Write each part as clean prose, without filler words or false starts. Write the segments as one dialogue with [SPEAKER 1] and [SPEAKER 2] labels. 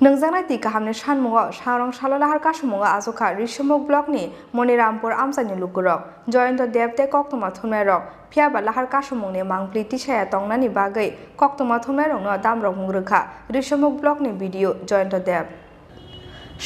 [SPEAKER 1] नोंजानाय ति गाहामनि सानमुङाव सारं साललाहार कासुमुङा आजखा रिसमुक ब्लकनि मनिरामपुर आमसानि लुकुरक जयन्त देवते कक्तमा थुनमायरक फियाबा लाहार कासुमुंनि मांप्लि तिसाया तंनानि बागै कक्तमा थुनमायरकनो दामरक मुंरोखा रिसमुक ब्लकनि भिडिअ जयन्त देव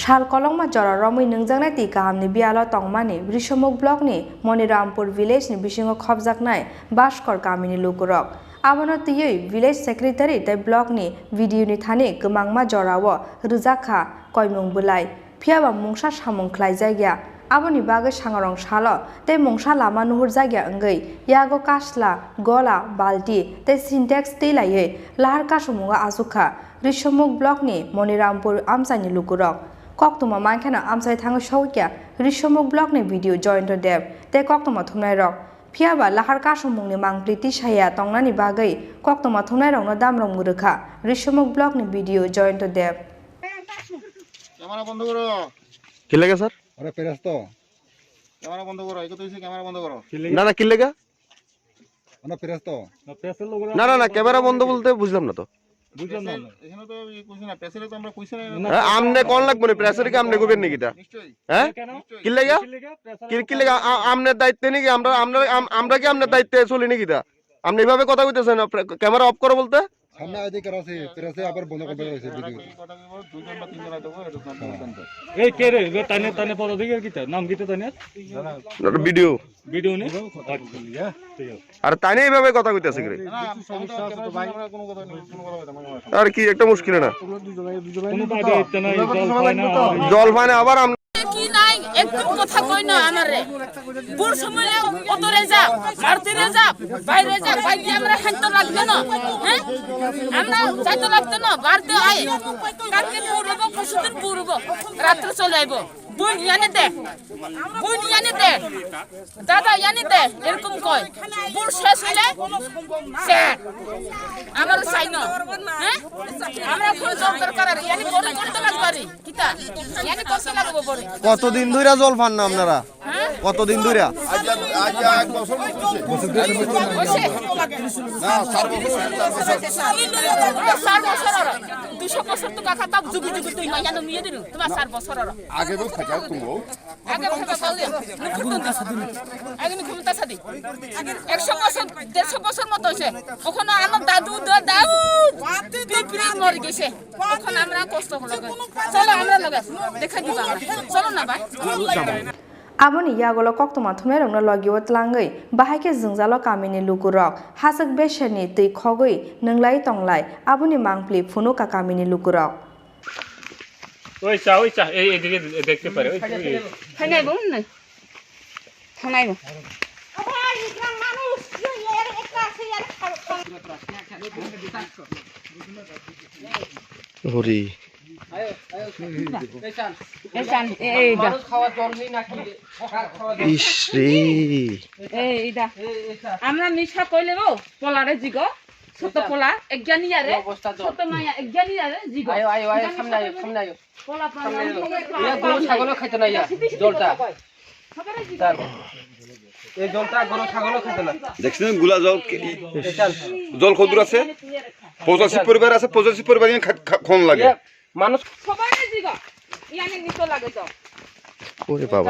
[SPEAKER 1] साल कलंमा जरा रमै नोंजानाय ति गाहामनि बियाला तंमानि रिसमुक ब्लकनि मनिरामपुर भिलेजनि बिसिङाव खबजाकनाय बास्कर गामिनि लुकुरक आबनो तियै विलेज सेक्रेटारि तै ब्लकनि भिडिअनि थाने गोमांमा जरावो रुजाखा कयमुं बुलाय फियाबा मुंसा सामुंख्लाय जायगा आबोनि बागै सांगरं सालो तै मुंसा लामा नुहुर जायगा अंगै यागो कासला गला बाल्टी तै सिन्टेक्स तैलायै लाहार कासुमुङा आजुखा रिसमुक ब्लकनि मनिरामपुर आमसानि लुकुरक कक्तमा मानखाना आमसाय थाङो सौक्या रिसमुक ब्लकनि भिडिअ जयन्त देव तै कक्तमा थुमनायरक फियाबा लाहार कासुमुंनि मांप्लि तिसाया तंनानि बागै कक्तमा थुमनायरकनो दामरं मुरोखा रिसमुक ब्लकनि भिडिअ जयन्त देव
[SPEAKER 2] ক্যামেরা বন্ধ করো
[SPEAKER 3] কি লাগে স্যার
[SPEAKER 2] আরে পেরাস তো ক্যামেরা বন্ধ করো এই তো হইছে ক্যামেরা বন্ধ করো
[SPEAKER 3] না না কি লাগে
[SPEAKER 2] আমরা পেরাস তো
[SPEAKER 3] না না না ক্যামেরা বন্ধ বলতে বুঝলাম না তো
[SPEAKER 2] বুঝলাম না এখানে তো এই কইছ না প্রেসারে তো আমরা কইছ না
[SPEAKER 3] আমনে কোন লাগবে না প্রেসারে কি আমনে কইবেন নাকি তা
[SPEAKER 2] নিশ্চয়ই
[SPEAKER 3] হ্যাঁ কি লাগে কি লাগে আমনে দায়িত্ব নাকি আমরা আমরা আমরা কি আমনে দায়িত্বে চলি নাকি তা আপনি এভাবে কথা কইতেছেন ক্যামেরা অফ করো বলতে
[SPEAKER 2] সামনে আইতে করাছে পেরাসে আবার বন্ধ করতে হইছে ভিডিও কথা কইব দুজন বা তিনজন আইতো এটা জানতে
[SPEAKER 4] এই কে রে তানে তানে পদ দিকে কিতা নাম কিতা তানে
[SPEAKER 3] ভিডিও
[SPEAKER 4] ভিডিও নে
[SPEAKER 3] আর তাইনে এভাবে কথা কইতেছে কি রে
[SPEAKER 2] না আমরা ভাই আমরা কোনো কথা বলতে
[SPEAKER 3] আর কি একটা মুশকিল না
[SPEAKER 4] কোন বাইরে ইতে না
[SPEAKER 3] জল পায় না আবার
[SPEAKER 5] কি নাই একটু কথা কই না আমারে বুড় সময় অতরে যা মারতে যা বাইরে যা বাইরে আমরা খাইতে লাগবে না হ্যাঁ আমরা যাইতে লাগবে না বাড়তে আয় কালকে পুরব পরশুদিন পুরব রাত্রে চলে আইব বুই জানে দে দাদা জানে দে এরকম কয় বুড় শেষ হইলে সে আমার চাই না হ্যাঁ আমরা কোন জব দরকার আর ইয়ানি বড় করতে লাগবারি কিতা ইয়ানি কষ্ট লাগবে বড়
[SPEAKER 3] কতদিন ধইরা জল পান না আপনারা কতদিন ধইরা
[SPEAKER 2] আজ এক বছর হইছে না 4 বছর
[SPEAKER 5] 200 বছর তো কাকা তাপ যুগ যুগ তুই মাইয়া নিয়ে দিলু তোমার 4 বছর
[SPEAKER 2] আগে তো খাজা তুমি
[SPEAKER 5] আগে ভাবে বললে আগে নি ক্ষমতা সাদি 100 বছর 150 বছর মত হইছে ওখানে আমার দাদু পিপড়ি মরে গেছে ওখানে আমরা কষ্ট হলো চলো আমরা লাগা দেখা দিবা চলো না ভাই
[SPEAKER 1] आबोनि यागोलो कक्तमा थुमनायरकनो लगियो तलांगै बाहायके जोंजालो कामिनि लुकुरक हासक बेसेनि तै खगै नोंलाय तंलाय आबोनि मांप्लि फुनुका कामिनि लुकुरक
[SPEAKER 4] ওই চা এই এদিকে দেখতে পারে ওই
[SPEAKER 5] ফাইনাইবো না ফাইনাইবো
[SPEAKER 3] হরি
[SPEAKER 5] আমরা মিশা কইলে গো পোলারে জিগো ছোট পোলা একজানিয়ারে ছোট মায়া একজানিয়ারে জিগো আয়ো আয়ো আয়ো সামনে আয়ো পোলা পোলা এ গরু ছাগল খাইতে না ইয়া জলটা এই জলটা গরু ছাগল খাইতে না
[SPEAKER 3] দেখছেন গুলা জল জল কদুর আছে 85 পরিবার আছে 85 পরিবার খন লাগে
[SPEAKER 5] মানুষ সবাই জিগো ইয়ানি নিতে লাগে তো
[SPEAKER 3] ওরে বাবা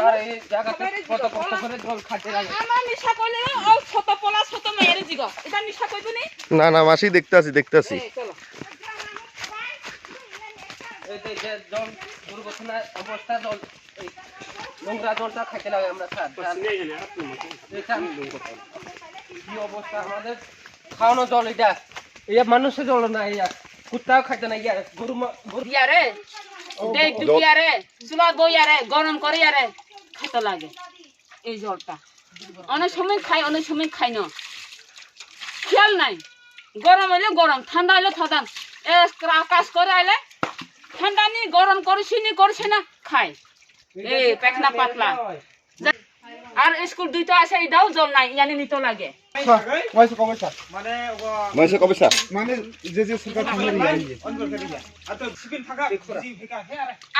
[SPEAKER 5] আর এই জায়গাতে কত কষ্ট করে জল খাইতে লাগে আমরা মিশা কইলে ও ছোট পোলা ছোট মায়ের জিগো এটা মিশা কইবো
[SPEAKER 3] না না মাসি দেখতাছি
[SPEAKER 5] চলো এই যে জল দুর্ঘটনা অবস্থা জল এই নোংরা জলটা খাইতে লাগে আমরা স্যার কি অবস্থা আমাদের খাওয়ানো জল এটা এই মানুষের জল না ইয়া কুত্তাও খাইতে না ইয়া গরু ইয়ারে দেখ ইয়ারে চুলা বইয়ারে গরম করে ইয়ারে খাইতে লাগে এই জলটা অনেক সময় খাই না খেয়াল নাই গরম হইলে গরম ঠান্ডা হইলে ঠান্ডা আকাশ করে আইলে ঠান্ডা নি গরম করছি না খাই এই পেখনা পাতলা আর স্কুল দুইটা আছে এটাও জল নাই ইয়ানি নিতে লাগে
[SPEAKER 3] মাইসে কবে স্যার
[SPEAKER 2] মানে যে সরকার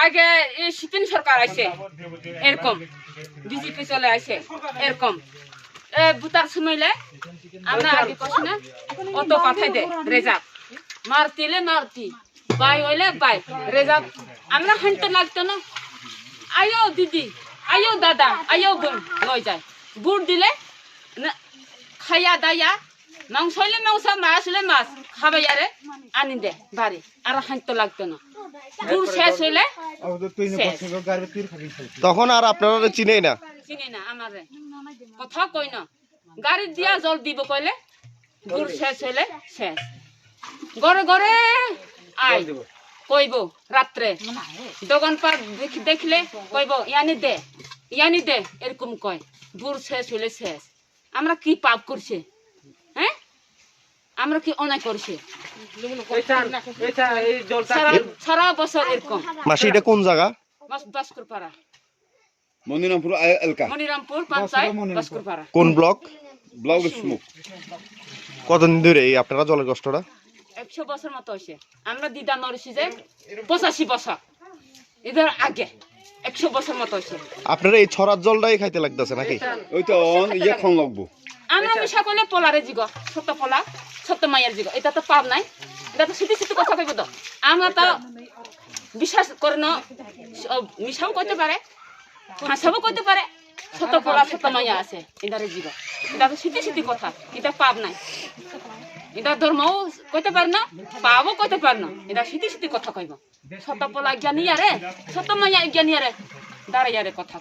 [SPEAKER 5] আগে এই সিপিন সরকার আছে এরকম বিজেপি চলে আছে এরকম বুতার সময়লে আমরা আগে কছি না অত পাঠাই দে রেজাল্ট মারতিলে মারতি
[SPEAKER 6] বাই হইলে বাই রেজাব আমরা হাঁটতে লাগতো না আয়ো দিদি আয়ো দাদা আয়ো বোন লই যায় বুট দিলে খাইয়া দাইয়া মাংস হইলে মাংস মাছ হইলে মাছ খাবে আরে আনি দে বাড়ি আর হাঁটতে লাগতো না বুট শেষ হইলে শেষ।
[SPEAKER 3] তখন আর আপনারা চিনেই না
[SPEAKER 6] চিনি না আমারে কথা কই না গাড়ি দিয়া জল দিব কইলে বুট শেষ হইলে শেষ ঘরে ঘরে আই কইব রাত্রে দোকান পার দেখলে কইব ইয়ানি দে এরকম কয় বুট শেষ হইলে শেষ আমরা কি পাপ করছে হ্যাঁ আমরা কি অন্যায় করছে
[SPEAKER 5] এই জলটা
[SPEAKER 6] সারা বছর এরকম
[SPEAKER 3] মাসি এটা কোন জায়গা
[SPEAKER 6] বাসকুরপাড়া
[SPEAKER 2] মনিরামপুর এলাকা
[SPEAKER 6] মনিরামপুর পঞ্চায়েত বাসকুরপাড়া
[SPEAKER 3] কোন ব্লক
[SPEAKER 2] ব্লক স্মুক
[SPEAKER 3] কতদিন ধরে এই আপনারা জলের কষ্টটা
[SPEAKER 6] 100 বছর মতো হয়েছে আমরা দিদা মরেছি যে 85 বছর এদের আগে 100 বছর মতো হয়েছে
[SPEAKER 3] আপনারা এই ছড়ার জলটাই খাইতে লাগতেছে নাকি
[SPEAKER 2] ওই তো ইয়ে খন লাগবো
[SPEAKER 6] আমরা মিশা করলে পলারে জিগ ছোট পলা ছোট মায়ের জিগ এটা তো পাব নাই এটা তো সিটি সিটি কথা কইব তো আমরা তো বিশ্বাস করে না মিশাও করতে পারে হাসাবও করতে পারে ছোট পলা ছোট মাইয়া আছে এদারে জিগ এটা তো সিটি সিটি কথা এটা পাব নাই এটা ধর্মও কইতে পারে না পাবও কইতে পারে না এটা সিটি সিটি কথা কইব ছোট পলা জ্ঞানী আরে ছোট মাইয়া জ্ঞানী আরে দাঁড়াই আরে কথা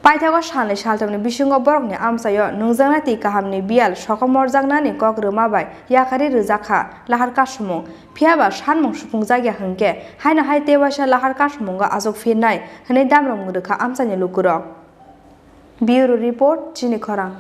[SPEAKER 1] পাইথাগো সালে সালtamni bisingo borokni amsayo nungjangnati kahamni bial sokomorjangnani kok rwmabai yakari rwjakha lahar kasumung phiaba sanmung supungjakya hingke haina hai tebasa lahar kasumungo ajok phinnai hwnei damrong rwkha amsani lukurok Bureau Report Chini Khorang